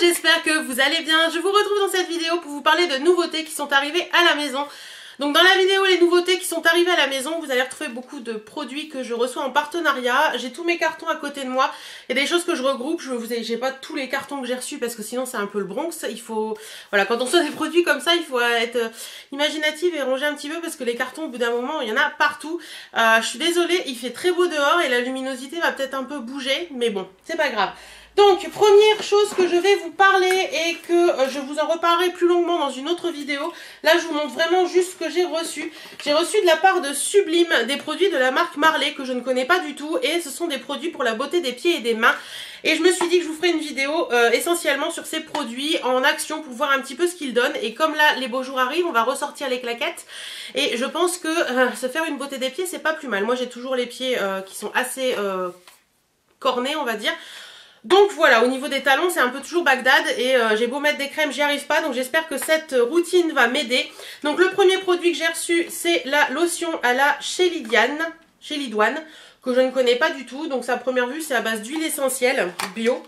j'espère que vous allez bien. Je vous retrouve dans cette vidéo pour vous parler de nouveautés qui sont arrivées à la maison. Donc dans la vidéo les nouveautés qui sont arrivées à la maison, vous allez retrouver beaucoup de produits que je reçois en partenariat. J'ai tous mes cartons à côté de moi. Il y a des choses que je regroupe, j'ai pas tous les cartons que j'ai reçus parce que sinon c'est un peu le Bronx. Il faut, voilà, quand on reçoit des produits comme ça, il faut être imaginative et ranger un petit peu parce que les cartons au bout d'un moment, il y en a partout. Je suis désolée, il fait très beau dehors et la luminosité va peut-être un peu bouger, mais bon, c'est pas grave. Donc, première chose que je vais vous parler et que je vous en reparlerai plus longuement dans une autre vidéo. Là, je vous montre vraiment juste ce que j'ai reçu. J'ai reçu de la part de Sublime des produits de la marque Marley que je ne connais pas du tout. Et ce sont des produits pour la beauté des pieds et des mains. Et je me suis dit que je vous ferai une vidéo essentiellement sur ces produits en action pour voir un petit peu ce qu'ils donnent. Et comme là, les beaux jours arrivent, on va ressortir les claquettes. Et je pense que se faire une beauté des pieds, c'est pas plus mal. Moi, j'ai toujours les pieds qui sont assez cornés, on va dire. Donc voilà, au niveau des talons, c'est un peu toujours Bagdad et j'ai beau mettre des crèmes, j'y arrive pas. Donc j'espère que cette routine va m'aider. Donc le premier produit que j'ai reçu, c'est la lotion à la Chélidoine, que je ne connais pas du tout. Donc à première vue, c'est à base d'huile essentielle bio.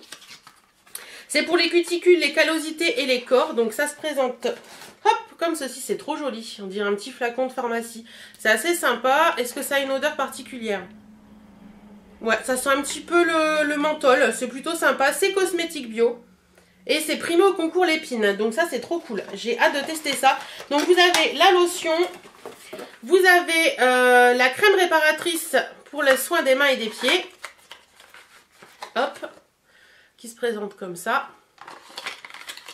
C'est pour les cuticules, les callosités et les corps. Donc ça se présente, hop, comme ceci. C'est trop joli, on dirait un petit flacon de pharmacie. C'est assez sympa. Est-ce que ça a une odeur particulière ? Ouais, ça sent un petit peu le menthol, c'est plutôt sympa, c'est cosmétique bio. Et c'est primé au concours Lépine, donc ça c'est trop cool. J'ai hâte de tester ça. Donc vous avez la lotion, vous avez la crème réparatrice pour les soins des mains et des pieds. Hop, qui se présente comme ça.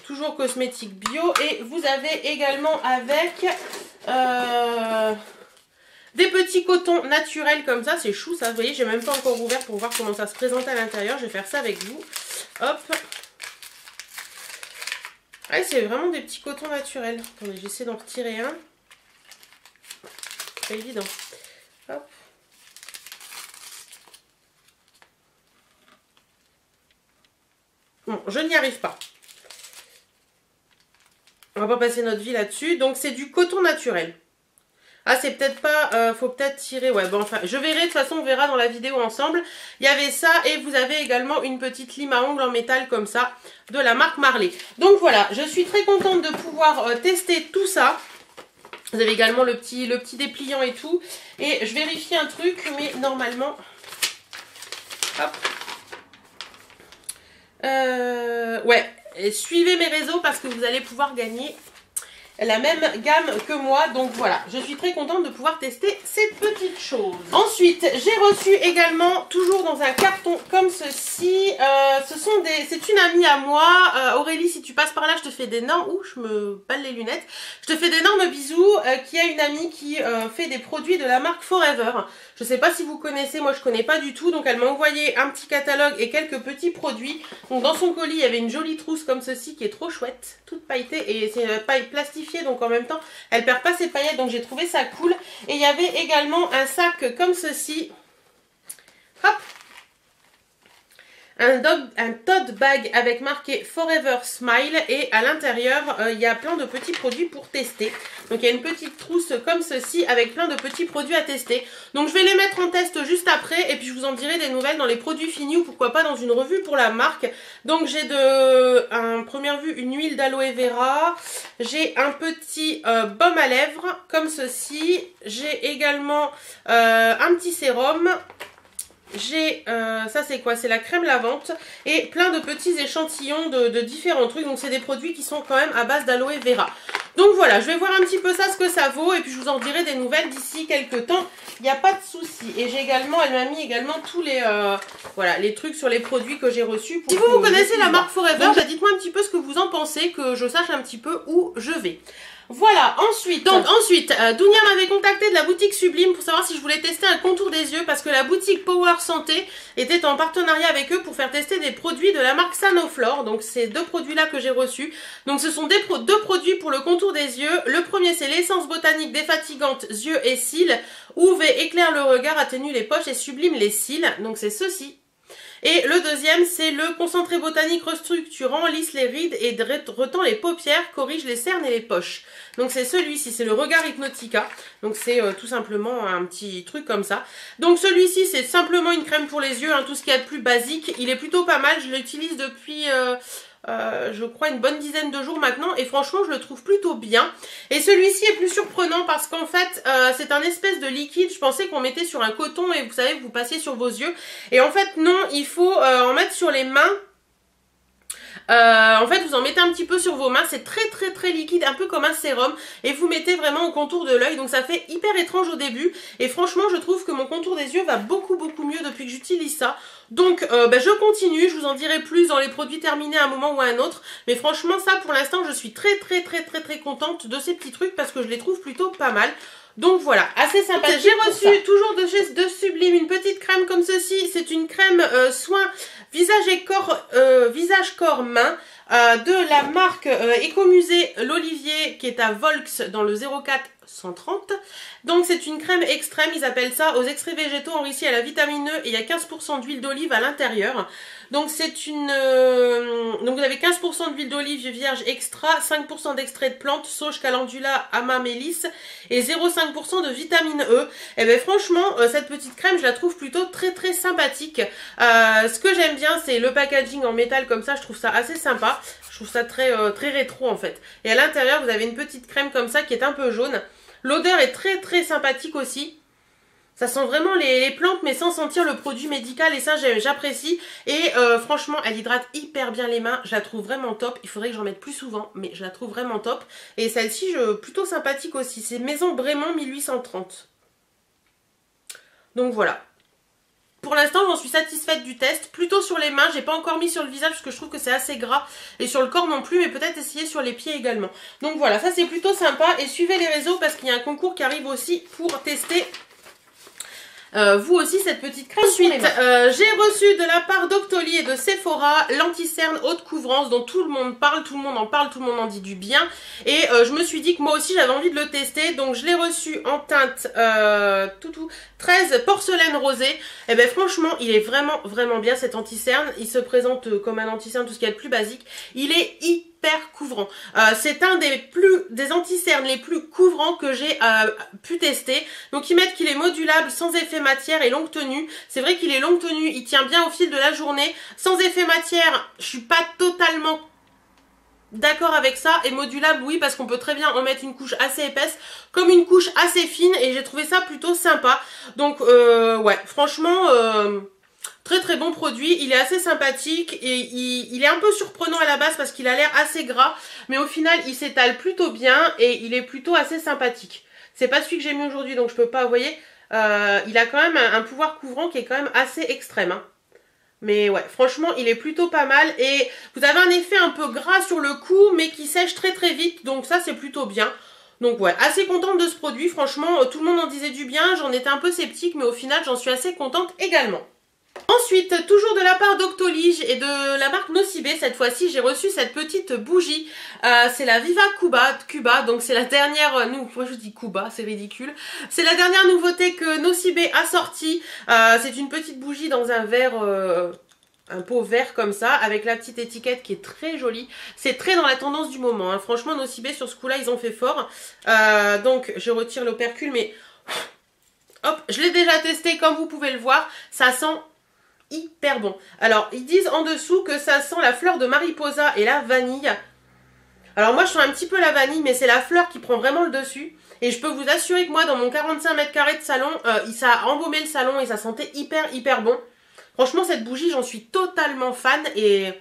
Toujours cosmétique bio. Et vous avez également avec... des petits cotons naturels comme ça, c'est chou ça, vous voyez, j'ai même pas encore ouvert pour voir comment ça se présente à l'intérieur, je vais faire ça avec vous. Hop. Ouais, c'est vraiment des petits cotons naturels. Attendez, j'essaie d'en retirer un. C'est pas évident. Hop. Bon, je n'y arrive pas. On va pas passer notre vie là-dessus. Donc c'est du coton naturel. Ah, c'est peut-être pas... faut peut-être tirer... Ouais, bon, enfin, je verrai. De toute façon, on verra dans la vidéo ensemble. Il y avait ça et vous avez également une petite lime à ongles en métal comme ça de la marque Marley. Donc voilà, je suis très contente de pouvoir tester tout ça. Vous avez également le petit dépliant et tout. Et je vérifie un truc, mais normalement... Hop. Ouais, et suivez mes réseaux parce que vous allez pouvoir gagner... la même gamme que moi, donc voilà, je suis très contente de pouvoir tester ces petites choses. Ensuite, j'ai reçu également, toujours dans un carton comme ceci, c'est une amie à moi, Aurélie, si tu passes par là, je te fais d'énormes, je me balle les lunettes, je te fais d'énormes bisous, qui a une amie qui fait des produits de la marque Forever. Je sais pas si vous connaissez, moi je connais pas du tout, donc elle m'a envoyé un petit catalogue et quelques petits produits. Donc dans son colis, il y avait une jolie trousse comme ceci qui est trop chouette, toute pailletée et c'est une paille plastifiée, donc en même temps elle perd pas ses paillettes, donc j'ai trouvé ça cool. Et il y avait également un sac comme ceci, hop, un tote bag avec marqué Forever Smile et à l'intérieur il y a plein de petits produits pour tester. Donc il y a une petite trousse comme ceci avec plein de petits produits à tester. Donc je vais les mettre en test juste après et puis je vous en dirai des nouvelles dans les produits finis ou pourquoi pas dans une revue pour la marque. Donc j'ai en première vue une huile d'aloe vera, j'ai un petit baume à lèvres comme ceci, j'ai également un petit sérum. J'ai, ça c'est quoi? C'est la crème lavante et plein de petits échantillons de différents trucs. Donc c'est des produits qui sont quand même à base d'aloe vera. Donc voilà, je vais voir un petit peu ça, ce que ça vaut. Et puis je vous en dirai des nouvelles d'ici quelques temps. Il n'y a pas de souci. Et j'ai également, elle m'a mis également tous les, voilà, les trucs sur les produits que j'ai reçus. Si vous connaissez la marque Forever, dites-moi un petit peu ce que vous en pensez, que je sache un petit peu où je vais. Voilà, ensuite, Dounia m'avait contacté de la boutique Sublime pour savoir si je voulais tester un contour des yeux parce que la boutique Power Santé était en partenariat avec eux pour faire tester des produits de la marque Sanoflore. Donc c'est deux produits là que j'ai reçus. Donc ce sont deux produits pour le contour des yeux. Le premier c'est l'essence botanique défatigante yeux et cils. UV éclaire le regard, atténue les poches et sublime les cils. Donc c'est ceci. Et le deuxième, c'est le concentré botanique restructurant, lisse les rides et retend les paupières, corrige les cernes et les poches. Donc c'est celui-ci, c'est le Regard Hypnotica. Donc c'est tout simplement un petit truc comme ça. Donc celui-ci, c'est simplement une crème pour les yeux, hein, tout ce qu'il y a de plus basique. Il est plutôt pas mal, je l'utilise depuis... je crois une bonne dizaine de jours maintenant et franchement je le trouve plutôt bien. Et celui-ci est plus surprenant parce qu'en fait c'est un espèce de liquide, je pensais qu'on mettait sur un coton et vous savez vous passiez sur vos yeux et en fait non, il faut en mettre sur les mains. En fait vous en mettez un petit peu sur vos mains, c'est très liquide, un peu comme un sérum et vous mettez vraiment au contour de l'œil, donc ça fait hyper étrange au début et franchement je trouve que mon contour des yeux va beaucoup mieux depuis que j'utilise ça. Donc je continue, je vous en dirai plus dans les produits terminés à un moment ou à un autre, mais franchement ça pour l'instant je suis très contente de ces petits trucs parce que je les trouve plutôt pas mal. Donc voilà, assez sympa. J'ai reçu toujours de chez De Sublime une petite crème comme ceci. C'est une crème soin visage et corps, visage corps main de la marque Écomusée l'Olivier qui est à Volx dans le 04 130. Donc c'est une crème extrême, ils appellent ça, aux extraits végétaux enrichis à la vitamine E et il y a 15% d'huile d'olive à l'intérieur. Donc c'est une donc vous avez 15% d'huile d'olive vierge extra, 5% d'extrait de plantes, sauge, calendula, amamélis et 0,5% de vitamine E. Et bien franchement cette petite crème je la trouve plutôt très sympathique. Ce que j'aime bien c'est le packaging en métal comme ça, je trouve ça assez sympa. Je trouve ça très rétro en fait. Et à l'intérieur vous avez une petite crème comme ça qui est un peu jaune. L'odeur est très sympathique aussi. Ça sent vraiment les plantes mais sans sentir le produit médical et ça j'apprécie. Et franchement elle hydrate hyper bien les mains, je la trouve vraiment top. Il faudrait que j'en mette plus souvent mais je la trouve vraiment top. Et celle-ci plutôt sympathique aussi, c'est Maison Brémond 1830. Donc voilà. Pour l'instant j'en suis satisfaite du test, plutôt sur les mains, j'ai pas encore mis sur le visage parce que je trouve que c'est assez gras et sur le corps non plus, mais peut-être essayer sur les pieds également. Donc voilà, ça c'est plutôt sympa et suivez les réseaux parce qu'il y a un concours qui arrive aussi pour tester vous aussi cette petite crème. Ensuite j'ai reçu de la part d'Octoly et de Sephora l'anti-cerne haute couvrance dont tout le monde parle, tout le monde en parle, tout le monde en dit du bien et je me suis dit que moi aussi j'avais envie de le tester, donc je l'ai reçu en teinte 13 porcelaine rosée. Et ben franchement il est vraiment bien cet anti-cerne, il se présente comme un anti-cerne tout ce qu'il y a de plus basique, il est hyper couvrant. C'est un des anti-cernes les plus couvrants que j'ai pu tester. Donc ils mettent qu'il est modulable, sans effet matière et longue tenue. C'est vrai qu'il est longue tenue, il tient bien au fil de la journée. Sans effet matière, je suis pas totalement d'accord avec ça. Et modulable, oui, parce qu'on peut très bien en mettre une couche assez épaisse comme une couche assez fine. Et j'ai trouvé ça plutôt sympa. Donc ouais, franchement... très bon produit, il est assez sympathique et il est un peu surprenant à la base parce qu'il a l'air assez gras, mais au final il s'étale plutôt bien et il est plutôt assez sympathique. C'est pas celui que j'ai mis aujourd'hui donc je peux pas, vous voyez, il a quand même un pouvoir couvrant qui est quand même assez extrême. Hein. Mais ouais, franchement il est plutôt pas mal et vous avez un effet un peu gras sur le cou mais qui sèche très vite, donc ça c'est plutôt bien. Donc ouais, assez contente de ce produit, franchement tout le monde en disait du bien, j'en étais un peu sceptique mais au final j'en suis assez contente également. Ensuite, toujours de la part d'Octoly et de la marque Nocibé, cette fois-ci j'ai reçu cette petite bougie, c'est la Viva Cuba, donc c'est la dernière, moi je dis Cuba, c'est ridicule, c'est la dernière nouveauté que Nocibé a sortie, c'est une petite bougie dans un verre, un pot vert comme ça, avec la petite étiquette qui est très jolie, c'est très dans la tendance du moment, hein. Franchement Nocibé sur ce coup là ils ont fait fort, donc je retire l'opercule mais hop, je l'ai déjà testé comme vous pouvez le voir, ça sent hyper bon. Alors ils disent en dessous que ça sent la fleur de mariposa et la vanille. Alors moi je sens un petit peu la vanille mais c'est la fleur qui prend vraiment le dessus. Et je peux vous assurer que moi dans mon 45 mètres carrés de salon, ça a embaumé le salon et ça sentait hyper bon. Franchement cette bougie j'en suis totalement fan et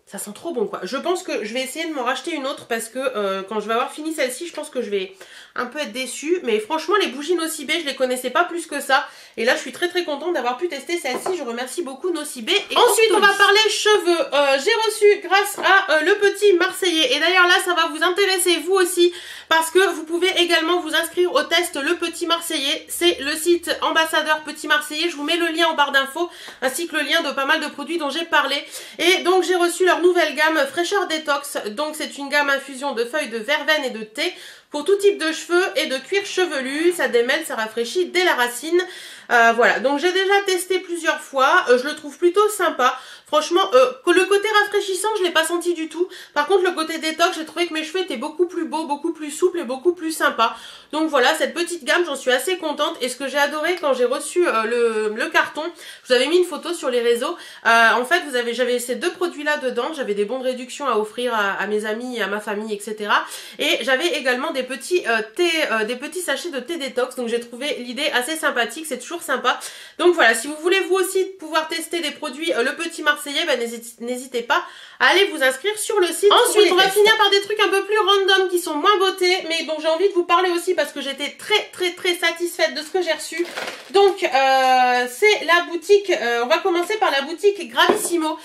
ça sent trop bon quoi. Je pense que je vais essayer de m'en racheter une autre parce que quand je vais avoir fini celle-ci je pense que je vais un peu être déçue. Mais franchement les bougies Nocibé je les connaissais pas plus que ça. Et là je suis très contente d'avoir pu tester celle-ci. Je remercie beaucoup Nocibé. Et ensuite on va parler cheveux. J'ai reçu grâce à le petit Marseillais. Et d'ailleurs là ça va vous intéresser vous aussi. Parce que vous pouvez également vous inscrire au test Le Petit Marseillais. C'est le site ambassadeur Petit Marseillais. Je vous mets le lien en barre d'infos. Ainsi que le lien de pas mal de produits dont j'ai parlé. Et donc j'ai reçu leur nouvelle gamme Fraîcheur Détox. Donc c'est une gamme infusion de feuilles de verveine et de thé. Pour tout type de cheveux et de cuir chevelu, ça démêle, ça rafraîchit dès la racine. Voilà, donc j'ai déjà testé plusieurs fois, je le trouve plutôt sympa. Franchement, le côté rafraîchissant, je ne l'ai pas senti du tout. Par contre, le côté détox, j'ai trouvé que mes cheveux étaient beaucoup plus beaux, beaucoup plus souples et beaucoup plus sympas. Donc voilà, cette petite gamme, j'en suis assez contente. Et ce que j'ai adoré quand j'ai reçu le carton, je vous avais mis une photo sur les réseaux. En fait, j'avais ces deux produits-là dedans. J'avais des bons de réduction à offrir à mes amis et à ma famille, etc. Et j'avais également des petits sachets de thé détox. Donc j'ai trouvé l'idée assez sympathique, c'est toujours sympa. Donc voilà, si vous voulez vous aussi pouvoir tester des produits Le Petit Marseillais, ben, n'hésitez pas à aller vous inscrire sur le site. Ensuite, on va finir par des trucs un peu plus random qui sont moins beauté, mais dont j'ai envie de vous parler aussi parce que j'étais très satisfaite de ce que j'ai reçu. Donc c'est la boutique, on va commencer par la boutique Gravissimo.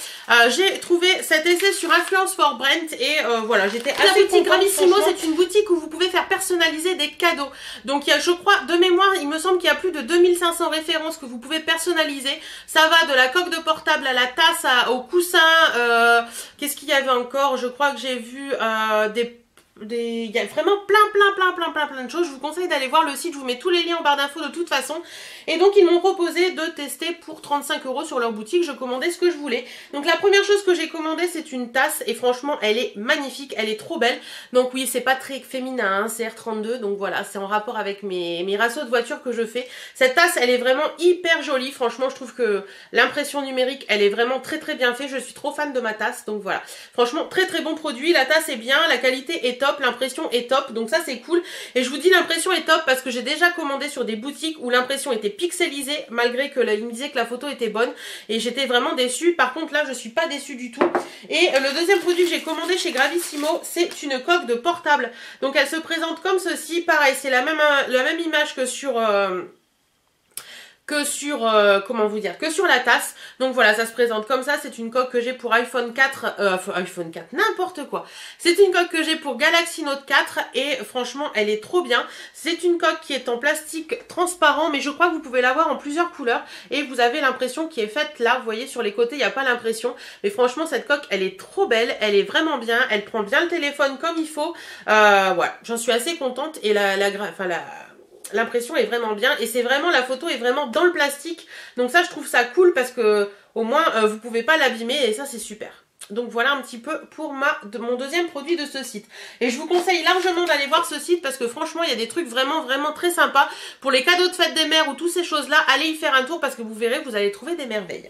J'ai trouvé cet essai sur Influence for Brent et voilà, j'étais assez contente. La boutique Gravissimo, c'est une boutique où vous pouvez faire personnaliser des cadeaux. Donc il y a, je crois, de mémoire, il me semble qu'il y a plus de 2500 références que vous pouvez personnaliser. Ça va de la coque de portable à la tasse, au coussin, qu'est-ce qu'il y avait encore? Je crois que j'ai vu il y a vraiment plein de choses. Je vous conseille d'aller voir le site, je vous mets tous les liens en barre d'infos de toute façon. Et donc ils m'ont proposé de tester pour 35 € sur leur boutique. Je commandais ce que je voulais. Donc la première chose que j'ai commandé, c'est une tasse et franchement elle est magnifique, elle est trop belle. Donc oui, c'est pas très féminin, hein, c'est R32, donc voilà, c'est en rapport avec mes rassos de voiture que je fais. Cette tasse elle est vraiment hyper jolie, franchement je trouve que l'impression numérique elle est vraiment très bien faite. Je suis trop fan de ma tasse, donc voilà, franchement très bon produit. La tasse est bien, la qualité est top, l'impression est top, donc ça c'est cool. Et je vous dis l'impression est top parce que j'ai déjà commandé sur des boutiques où l'impression était pixelisée malgré que il me disait que la photo était bonne et j'étais vraiment déçue. Par contre là je suis pas déçue du tout. Et le deuxième produit que j'ai commandé chez Gravissimo, c'est une coque de portable. Donc elle se présente comme ceci, pareil c'est la même image que sur comment vous dire, que sur la tasse. Donc voilà, ça se présente comme ça. C'est une coque que j'ai pour iPhone 4, iPhone 4, n'importe quoi. C'est une coque que j'ai pour Galaxy Note 4 et franchement, elle est trop bien. C'est une coque qui est en plastique transparent, mais je crois que vous pouvez l'avoir en plusieurs couleurs et vous avez l'impression qui est faite là. Vous voyez sur les côtés, il n'y a pas l'impression. Mais franchement, cette coque, elle est trop belle, elle est vraiment bien. Elle prend bien le téléphone comme il faut. Voilà, j'en suis assez contente et l'impression est vraiment bien et c'est vraiment, la photo est vraiment dans le plastique, donc ça je trouve ça cool parce que au moins vous pouvez pas l'abîmer et ça c'est super. Donc voilà un petit peu pour mon deuxième produit de ce site. Et je vous conseille largement d'aller voir ce site parce que franchement il y a des trucs vraiment très sympas pour les cadeaux de fête des mères ou toutes ces choses là. Allez y faire un tour parce que vous verrez, vous allez trouver des merveilles.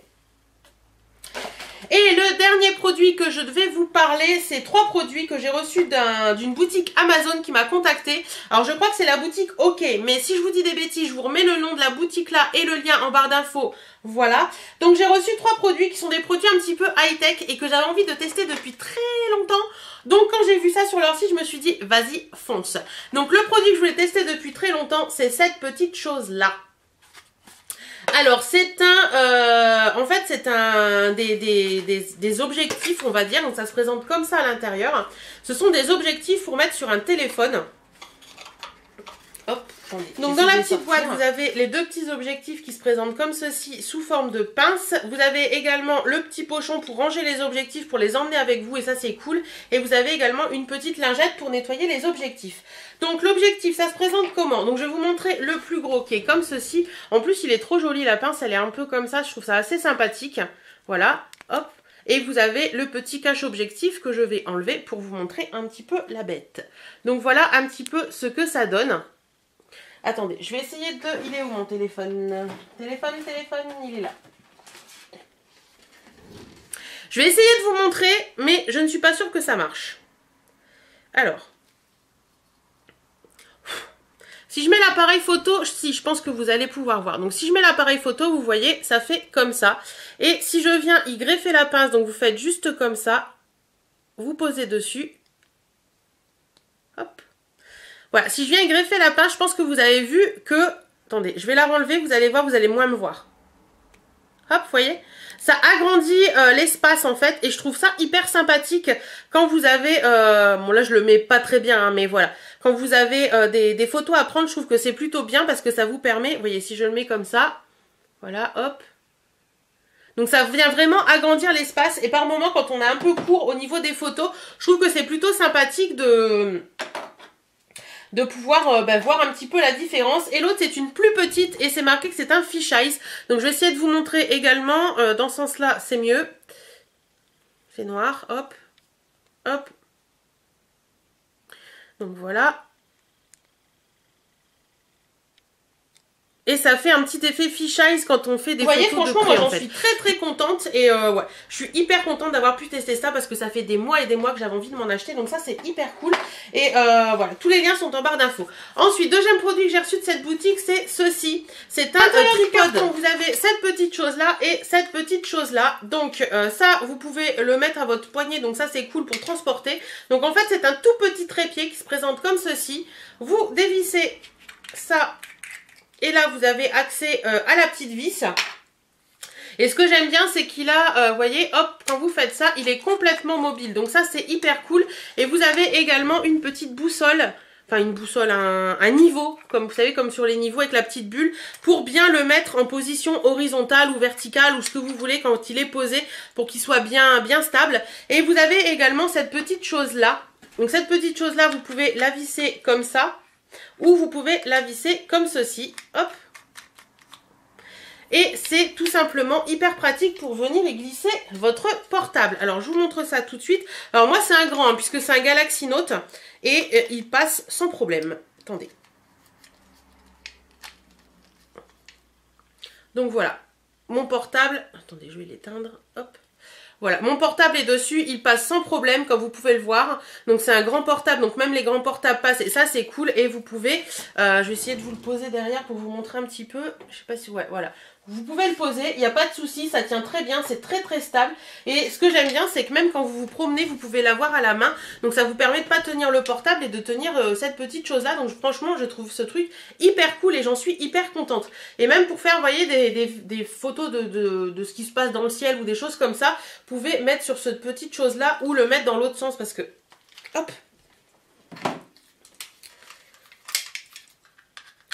Et le dernier produit que je devais vous parler, c'est 3 produits que j'ai reçus d'une boutique Amazon qui m'a contacté. Alors je crois que c'est la boutique OK, mais si je vous dis des bêtises, je vous remets le nom de la boutique là et le lien en barre d'infos. Voilà. Donc j'ai reçu 3 produits qui sont des produits un petit peu high-tech et que j'avais envie de tester depuis très longtemps. Donc quand j'ai vu ça sur leur site, je me suis dit vas-y, fonce. Donc le produit que je voulais tester depuis très longtemps, c'est cette petite chose là. Alors c'est en fait c'est des objectifs on va dire, donc ça se présente comme ça à l'intérieur. Ce sont des objectifs pour mettre sur un téléphone. Hop. Donc dans la petite boîte vous avez les deux petits objectifs qui se présentent comme ceci sous forme de pince. Vous avez également le petit pochon pour ranger les objectifs, pour les emmener avec vous et ça c'est cool. Et vous avez également une petite lingette pour nettoyer les objectifs. Donc l'objectif ça se présente comment? Donc je vais vous montrer le plus gros qui est comme ceci. En plus il est trop joli, la pince elle est un peu comme ça, je trouve ça assez sympathique. Voilà, hop. Et vous avez le petit cache-objectif que je vais enlever pour vous montrer un petit peu la bête. Donc voilà un petit peu ce que ça donne. Attendez, je vais essayer de... Il est où mon téléphone? Téléphone, il est là. Je vais essayer de vous montrer, mais je ne suis pas sûre que ça marche. Alors. Si je mets l'appareil photo, si, je pense que vous allez pouvoir voir. Donc si je mets l'appareil photo, vous voyez, ça fait comme ça. Et si je viens y greffer la pince, donc vous faites juste comme ça. Vous posez dessus. Hop. Voilà, si je viens y greffer la pince, je pense que vous avez vu que... Attendez, je vais la renlever, vous allez voir, vous allez moins me voir. Hop, vous voyez? Ça agrandit l'espace en fait et je trouve ça hyper sympathique quand vous avez... bon là je le mets pas très bien, hein, mais voilà. Quand vous avez des photos à prendre, je trouve que c'est plutôt bien parce que ça vous permet... Vous voyez, si je le mets comme ça, voilà, hop. Donc ça vient vraiment agrandir l'espace et par moment quand on est un peu court au niveau des photos, je trouve que c'est plutôt sympathique de pouvoir voir un petit peu la différence. Et l'autre c'est une plus petite et c'est marqué que c'est un fish eyes. Donc je vais essayer de vous montrer également dans ce sens là c'est mieux. C'est noir, hop, hop. Donc voilà. Et ça fait un petit effet fish eyes quand on fait des photos de près. Franchement, moi j'en suis très contente. Et ouais, je suis hyper contente d'avoir pu tester ça parce que ça fait des mois et des mois que j'avais envie de m'en acheter. Donc ça c'est hyper cool. Et voilà, tous les liens sont en barre d'infos. Ensuite, deuxième produit que j'ai reçu de cette boutique, c'est ceci. C'est un tripode. Donc vous avez cette petite chose là et cette petite chose là. Donc ça, vous pouvez le mettre à votre poignet. Donc ça c'est cool pour transporter. Donc en fait c'est un tout petit trépied qui se présente comme ceci. Vous dévissez ça. Et là, vous avez accès à la petite vis. Et ce que j'aime bien, c'est qu'il a, vous voyez, hop, quand vous faites ça, il est complètement mobile. Donc ça, c'est hyper cool. Et vous avez également une petite boussole. Enfin, une boussole, un niveau, comme vous savez, comme sur les niveaux avec la petite bulle, pour bien le mettre en position horizontale ou verticale ou ce que vous voulez quand il est posé, pour qu'il soit bien stable. Et vous avez également cette petite chose-là. Donc cette petite chose-là, vous pouvez la visser comme ça. Ou vous pouvez la visser comme ceci, hop. Et c'est tout simplement hyper pratique pour venir y glisser votre portable. Alors je vous montre ça tout de suite. Alors moi c'est un grand, hein, puisque c'est un Galaxy Note. Et il passe sans problème. Attendez. Donc voilà, mon portable. Attendez, je vais l'éteindre, hop. Voilà, mon portable est dessus, il passe sans problème comme vous pouvez le voir. Donc c'est un grand portable, donc même les grands portables passent et ça c'est cool. Et vous pouvez, je vais essayer de vous le poser derrière pour vous montrer un petit peu. Je sais pas si, ouais, voilà. Vous pouvez le poser, il n'y a pas de souci, ça tient très bien, c'est très stable. Et ce que j'aime bien, c'est que même quand vous vous promenez, vous pouvez l'avoir à la main. Donc ça vous permet de pas tenir le portable et de tenir cette petite chose-là. Donc franchement, je trouve ce truc hyper cool et j'en suis hyper contente. Et même pour faire, vous voyez, des photos de ce qui se passe dans le ciel ou des choses comme ça, vous pouvez mettre sur cette petite chose-là ou le mettre dans l'autre sens parce que, hop.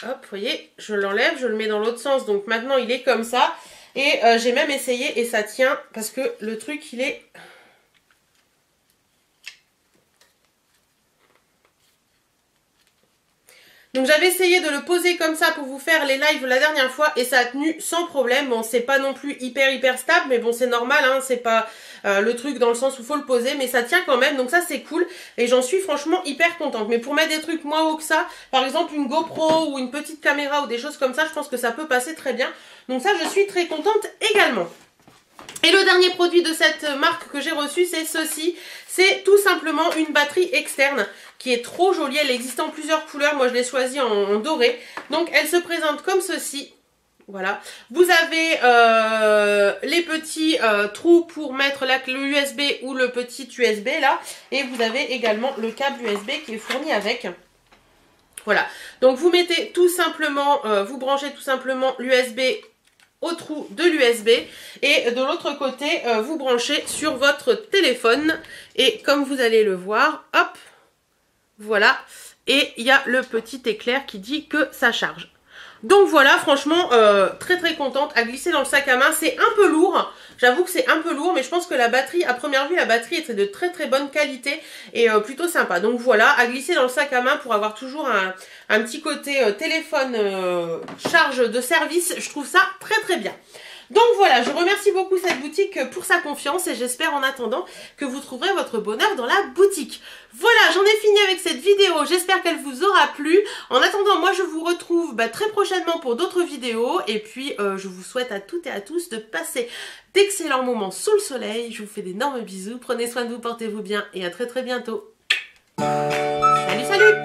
Hop, vous voyez, je l'enlève, je le mets dans l'autre sens. Donc maintenant, il est comme ça. Et j'ai même essayé et ça tient parce que le truc, il est... Donc j'avais essayé de le poser comme ça pour vous faire les lives la dernière fois et ça a tenu sans problème. Bon, c'est pas non plus hyper stable, mais bon, c'est normal, hein, c'est pas le truc dans le sens où il faut le poser, mais ça tient quand même, donc ça c'est cool et j'en suis franchement hyper contente. Mais pour mettre des trucs moins hauts que ça, par exemple une GoPro ou une petite caméra ou des choses comme ça, je pense que ça peut passer très bien. Donc ça, je suis très contente également. Et le dernier produit de cette marque que j'ai reçu, c'est ceci. C'est tout simplement une batterie externe qui est trop jolie. Elle existe en plusieurs couleurs. Moi, je l'ai choisie en doré. Donc, elle se présente comme ceci. Voilà. Vous avez les petits trous pour mettre le USB ou le petit USB là. Et vous avez également le câble USB qui est fourni avec. Voilà. Donc, vous mettez tout simplement, vous branchez tout simplement l'USB au trou de l'USB et de l'autre côté vous branchez sur votre téléphone et comme vous allez le voir, hop, voilà, et il y a le petit éclair qui dit que ça charge. Donc voilà, franchement, très contente à glisser dans le sac à main. C'est un peu lourd, j'avoue que c'est un peu lourd, mais je pense que la batterie, à première vue, la batterie est de très bonne qualité et plutôt sympa. Donc voilà, à glisser dans le sac à main pour avoir toujours un petit côté téléphone charge de service, je trouve ça très bien. Donc voilà, je remercie beaucoup cette boutique pour sa confiance et j'espère en attendant que vous trouverez votre bonheur dans la boutique. Voilà, j'en ai fini avec cette vidéo, j'espère qu'elle vous aura plu. En attendant, moi je vous retrouve très prochainement pour d'autres vidéos et puis je vous souhaite à toutes et à tous de passer d'excellents moments sous le soleil. Je vous fais d'énormes bisous, prenez soin de vous, portez-vous bien et à très bientôt. Salut